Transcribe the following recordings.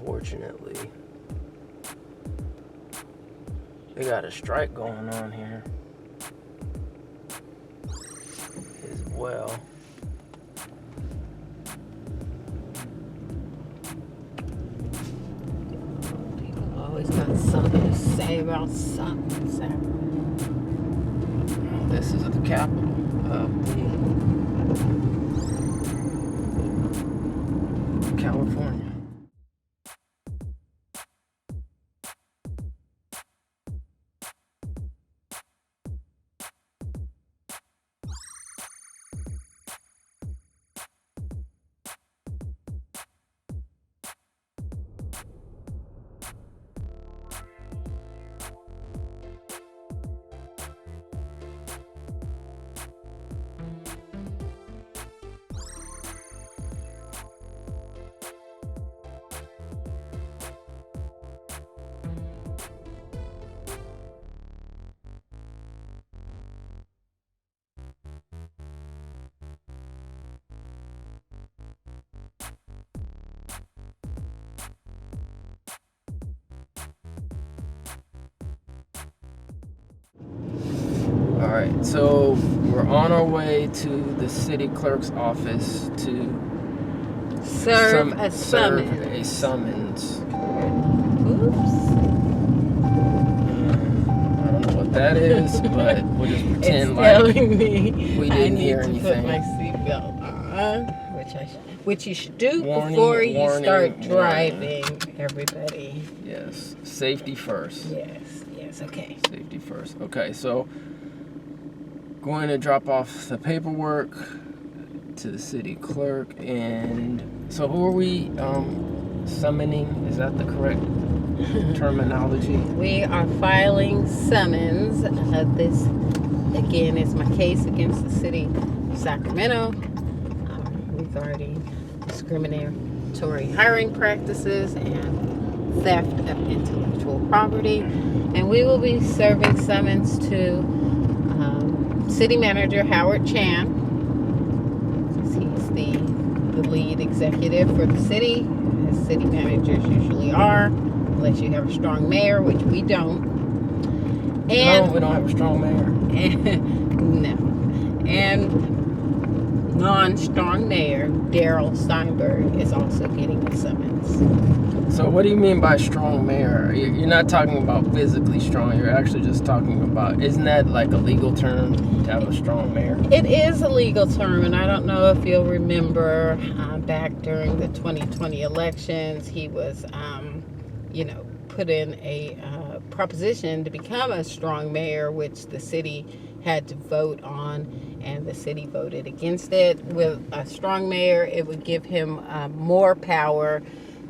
unfortunately. They got a strike going on here as well. People always got something to say about something, so. This is the capital of California. Alright, so we're on our way to the city clerk's office to Serve a summons. Oops. I don't know what that is, but we'll just pretend It's like telling me we didn't hear I need to anything. put my seatbelt on, which you should do Warning, before you warning, start warning. driving, everybody. Yes, safety first. Yes, okay. Safety first. Okay, so going to drop off the paperwork to the city clerk, and so who are we summoning? Is that the correct terminology? We are filing summons. This, again, is my case against the city of Sacramento regarding discriminatory hiring practices and theft of intellectual property. And we will be serving summons to City Manager Howard Chan. He's the lead executive for the city, as city managers usually are, unless you have a strong mayor, which we don't. And No, we don't have a strong mayor. no. And non-strong mayor Daryl Steinberg is also getting a summons. So what do you mean by strong mayor? You're not talking about physically strong. You're actually just talking about, isn't that like a legal term to have a strong mayor? It is a legal term, and I don't know if you'll remember back during the 2020 elections, he was, put in a proposition to become a strong mayor, which the city had to vote on, and the city voted against it. With a strong mayor, it would give him more power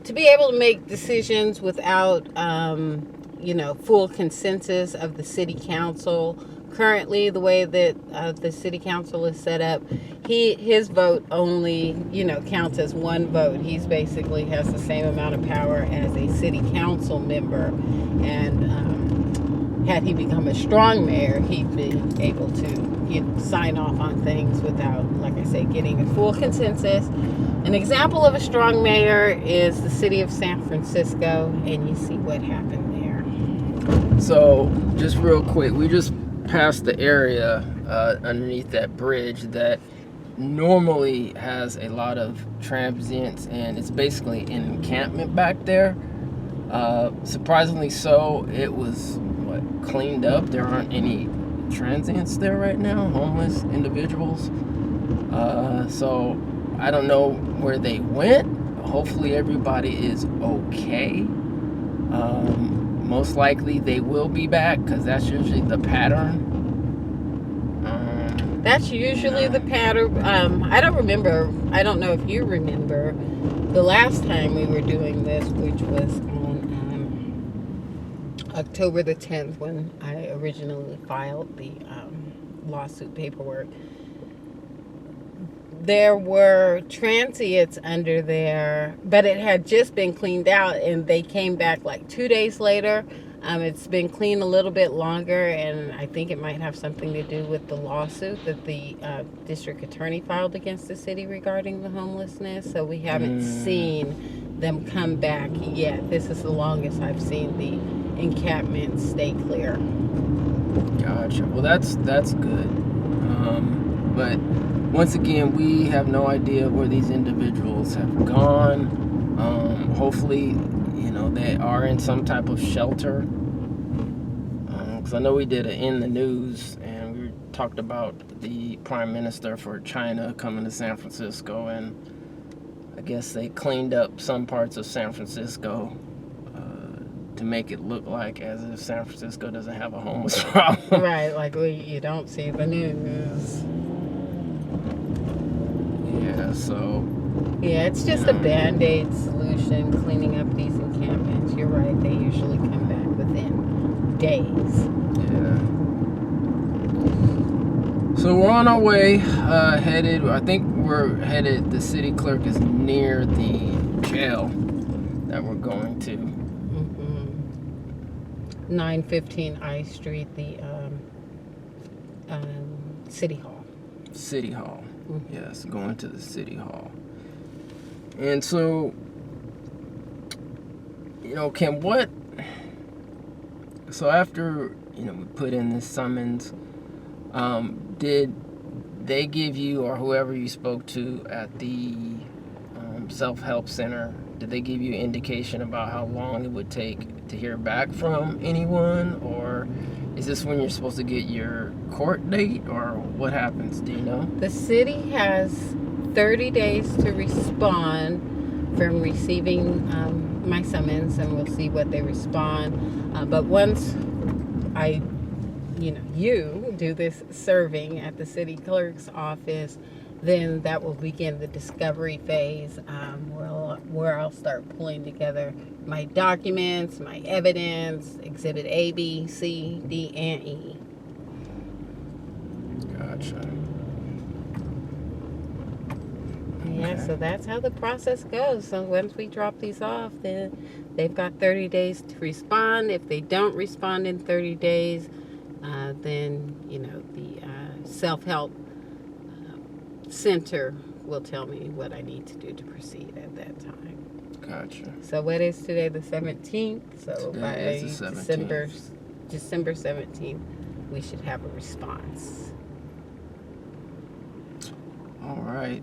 to be able to make decisions without, full consensus of the city council. Currently, the way that the city council is set up, his vote only, counts as one vote. He's basically has the same amount of power as a city council member. And had he become a strong mayor, he'd be able to sign off on things without, like I say, getting a full consensus. An example of a strong mayor is the city of San Francisco, and you see what happened there. So, just real quick, we just passed the area underneath that bridge that normally has a lot of transients, and it's basically an encampment back there. Surprisingly so, it was cleaned up. There aren't any transients there right now, homeless individuals. So I don't know where they went. Hopefully everybody is okay. Most likely they will be back, because that's usually the pattern. That's usually the pattern. I don't know if you remember the last time we were doing this, which was on October the 10th, when I originally filed the lawsuit paperwork. There were transients under there, but it had just been cleaned out, and they came back like 2 days later. It's been cleaned a little bit longer, and I think it might have something to do with the lawsuit that the district attorney filed against the city regarding the homelessness. So we haven't seen them come back yet. This is the longest I've seen the encampment stay clear. Gotcha. Well, that's good. But once again, we have no idea where these individuals have gone. Hopefully, they are in some type of shelter. Because I know we did it in the news, and we talked about the Prime Minister for China coming to San Francisco, and I guess they cleaned up some parts of San Francisco to make it look like as if San Francisco doesn't have a homeless problem. Right, like you don't see the news. Yeah, so... Yeah, it's just a Band-Aid solution, cleaning up these encampments. You're right, they usually come back within days. Yeah. So we're on our way, I think we're headed, the city clerk is near the jail that we're going to. 915 I Street, the City Hall. City Hall. Yes, going to the City Hall. And so, Kim, so after, we put in this summons, did they give you, or whoever you spoke to at the self-help center, did they give you indication about how long it would take to hear back from anyone? Or is this when you're supposed to get your court date, or what happens? Do you know? The city has 30 days to respond from receiving my summons, and we'll see what they respond. But once you do this serving at the city clerk's office, then that will begin the discovery phase, where I'll start pulling together my documents, my evidence, Exhibit A, B, C, D, and E. Gotcha. Yeah, so that's how the process goes. So once we drop these off, then they've got 30 days to respond. If they don't respond in 30 days, then, the self-help center will tell me what I need to do to proceed at that time. Gotcha. So what is today, the 17th? So by is the 17th. December 17th, we should have a response. All right.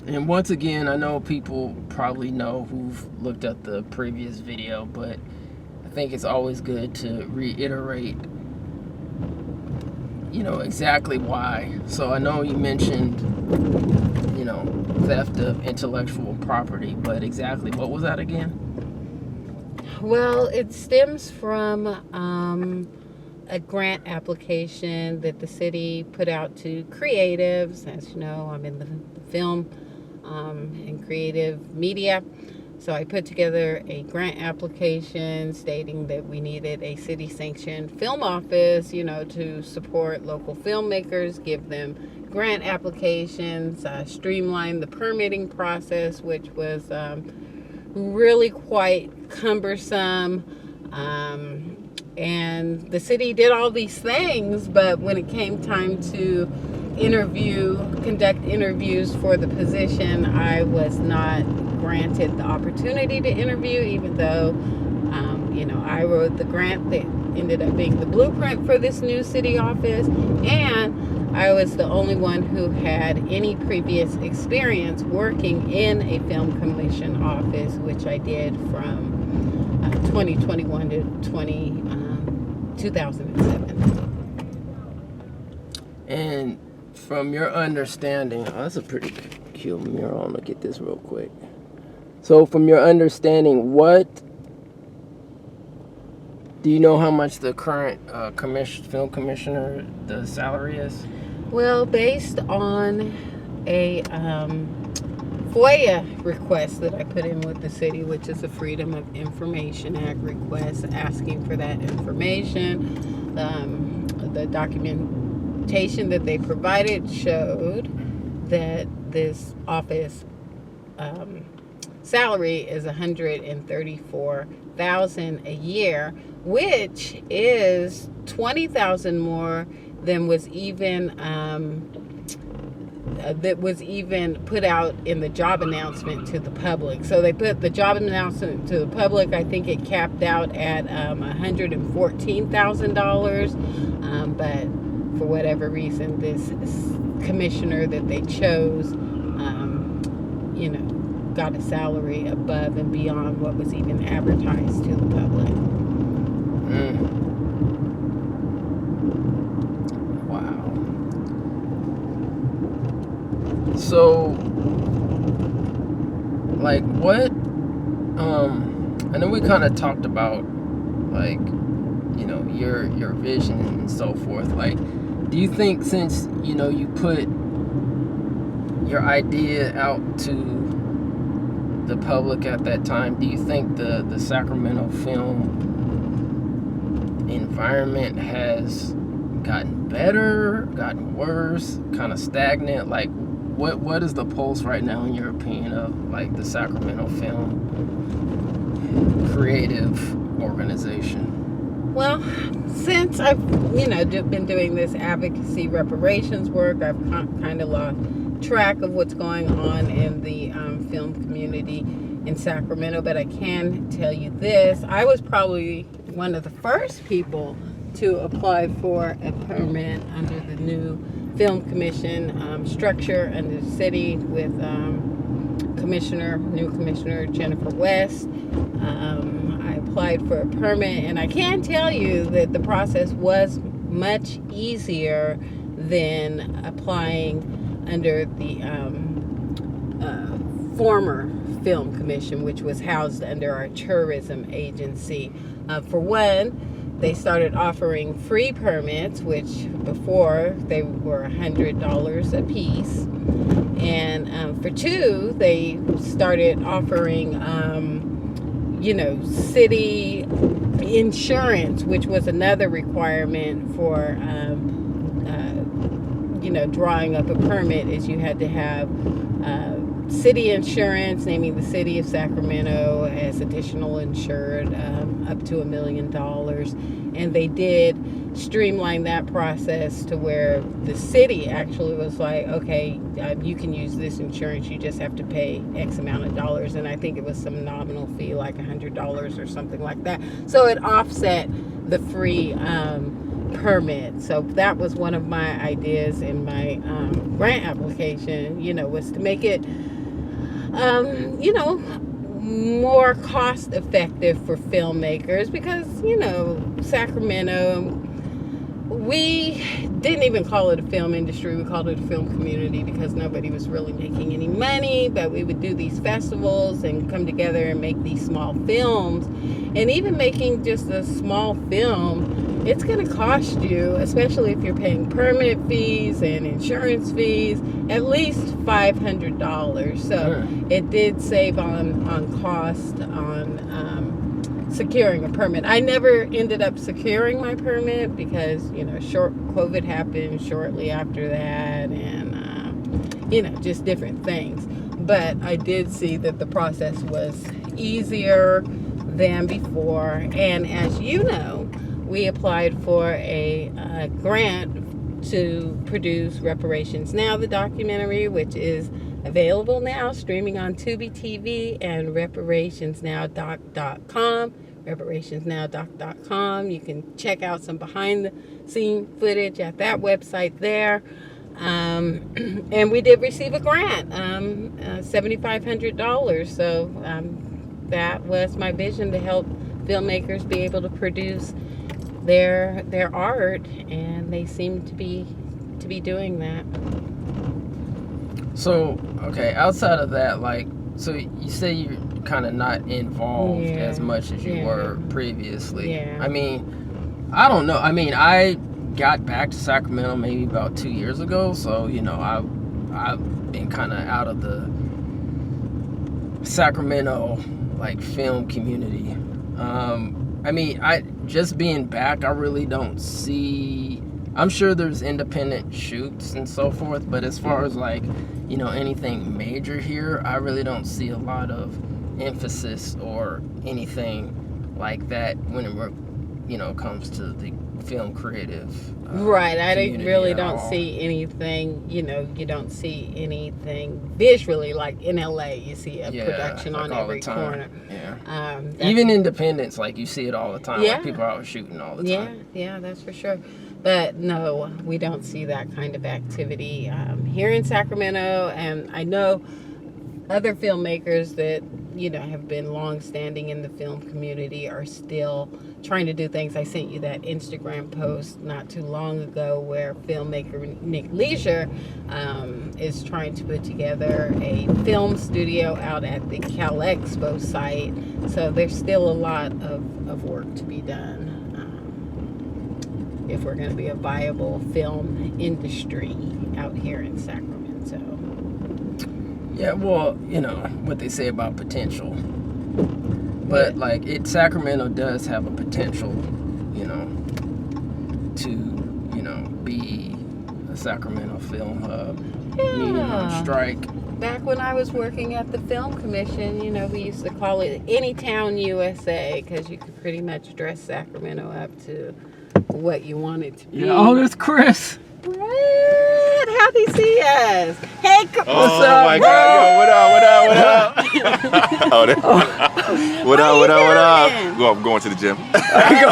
And once again, I know people probably know who've looked at the previous video, but I think it's always good to reiterate, exactly why. So I know you mentioned, theft of intellectual property, but exactly what was that again? Well, it stems from a grant application that the city put out to creatives. As you know, I'm in the film and creative media. So I put together a grant application stating that we needed a city-sanctioned film office, to support local filmmakers, give them grant applications, streamline the permitting process, which was really quite cumbersome. And the city did all these things, but when it came time to conduct interviews for the position, I was not granted the opportunity to interview, even though, I wrote the grant that ended up being the blueprint for this new city office, and I was the only one who had any previous experience working in a film commission office, which I did from 2021 to 2007. And from your understanding, that's a pretty cute mural. I'm gonna get this real quick. So from your understanding, do you know how much the current film commissioner, the salary is? Well, based on a FOIA request that I put in with the city, which is a Freedom of Information Act request, asking for that information, the documentation that they provided showed that this office salary is $134,000 a year, which is $20,000 more than was even that was even put out in the job announcement to the public. So they put the job announcement to the public. I think it capped out at $114,000. But for whatever reason, this commissioner that they chose, got a salary above and beyond what was even advertised to the public. Wow. So, like, what? I know we kind of talked about, like, your vision and so forth. Like, do you think since you put your idea out to the public at that time, do you think the Sacramento film environment has gotten better, gotten worse, kind of stagnant? Like, what is the pulse right now, in your opinion, of like the Sacramento film creative organization? Well, since I've been doing this advocacy reparations work, I've kind of lost track of what's going on in the film community in Sacramento. But I can tell you this: I was probably one of the first people to apply for a permit under the new film commission structure under the city with new commissioner Jennifer West. I applied for a permit, and I can tell you that the process was much easier than applying under the former film commission, which was housed under our tourism agency. For one, they started offering free permits, which before they were $100 a piece. And for two, they started offering, city insurance, which was another requirement for, drawing up a permit, is you had to have city insurance, naming the city of Sacramento as additional insured up to $1 million. And they did streamline that process to where the city actually was like, okay, you can use this insurance, you just have to pay X amount of dollars. And I think it was some nominal fee, like $100 or something like that. So it offset the free permit. So that was one of my ideas in my grant application, was to make it more cost effective for filmmakers, because Sacramento, we didn't even call it a film industry, we called it a film community, because nobody was really making any money. But we would do these festivals and come together and make these small films. And even making just a small film, it's going to cost you, especially if you're paying permit fees and insurance fees, at least $500. So it did save on cost on securing a permit. I never ended up securing my permit because, COVID happened shortly after that, and, just different things. But I did see that the process was easier than before. And as you know, we applied for a grant to produce Reparations Now, the documentary, which is available now, streaming on Tubi TV and reparationsnowdoc.com. reparationsnowdoc.com. You can check out some behind-the-scene footage at that website there. And we did receive a grant, $7,500. So that was my vision, to help filmmakers be able to produce their art, and they seem to be doing that. So, okay, outside of that, like, so you say you're kind of not involved as much as you were previously. I mean, I don't know. I mean, I got back to Sacramento maybe about 2 years ago, so I've been kind of out of the Sacramento like film community. I mean, just being back, I really don't see. I'm sure there's independent shoots and so forth, but as far as like, anything major here, I really don't see a lot of emphasis or anything like that when it comes to the film creative. Right, I really at don't all. see anything, you don't see anything visually like in LA. You see a production like on all every the time. corner. Yeah. That's- Even independence, like you see it all the time. Yeah. Like people are out shooting all the time. Yeah, that's for sure. But no, we don't see that kind of activity here in Sacramento. And I know other filmmakers that have been long-standing in the film community are still trying to do things. I sent you that Instagram post not too long ago where filmmaker Nick Leisure is trying to put together a film studio out at the Cal Expo site. So there's still a lot of work to be done if we're going to be a viable film industry out here in Sacramento. Yeah, well, what they say about potential. But Sacramento does have a potential, to, be a Sacramento film hub. Yeah. Strike. Back when I was working at the Film Commission, we used to call it Anytown USA because you could pretty much dress Sacramento up to what you wanted to be. Yeah, oh, there's Chris. What? How'd he see us? Hey, what's Oh up? my God, yo, what up? What up? I'm going to the gym. Okay,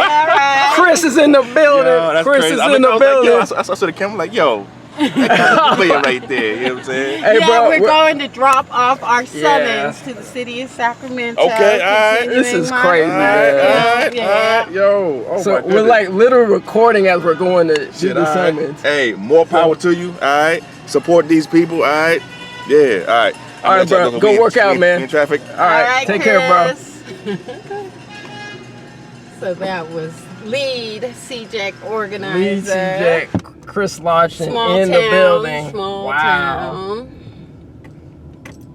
all right. Chris is in the building. Yo, that's Chris crazy. is I in the was building. Like, yo, I saw the camera, I'm like, yo, that player right there. You know what I'm saying? Hey, Yeah, bro, we're going to drop off our summons Yeah. to the city of Sacramento. Okay, all right. continuing This is my- crazy, man. Yeah. Yo, oh So my we're goodness. literally recording as we're going to do Shit, the all right. summons. Hey, more power to you, all right? Support these people, all right? Yeah, all right. All right, bro. Go work out, man. In traffic. All right, take care, bro. So that was lead CJAC organizer. Lead CJ, Chris Lodgen Small in town, the building. Small Wow. town.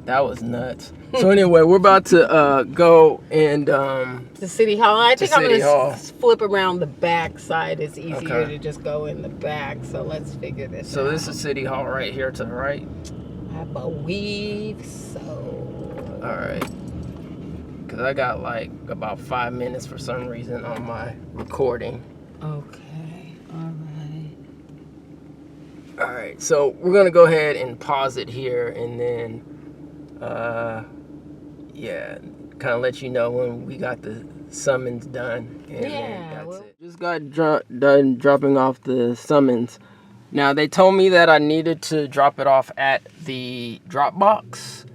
That was nuts. So anyway, we're about to go and The city hall. I think I'm City gonna Hall. flip around the back side. It's easier Okay. to just go in the back. So let's figure this out. so this is City Hall right here to the right. I believe so. All right. Cause I got about 5 minutes for some reason on my recording. Okay. All right. All right. So we're gonna go ahead and pause it here, and then, kind of let you know when we got the summons done. And then that's it. Just got done dropping off the summons. Now they told me that I needed to drop it off at the Dropbox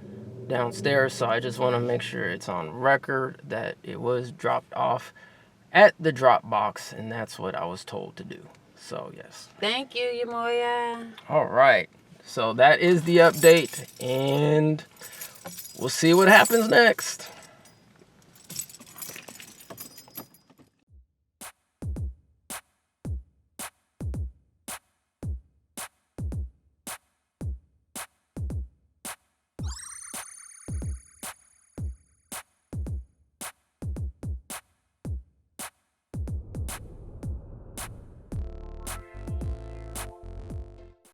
downstairs, so I just want to make sure it's on record that it was dropped off at the Dropbox, and that's what I was told to do. So yes. Thank you, Yamoya. All right. So that is the update, and we'll see what happens next.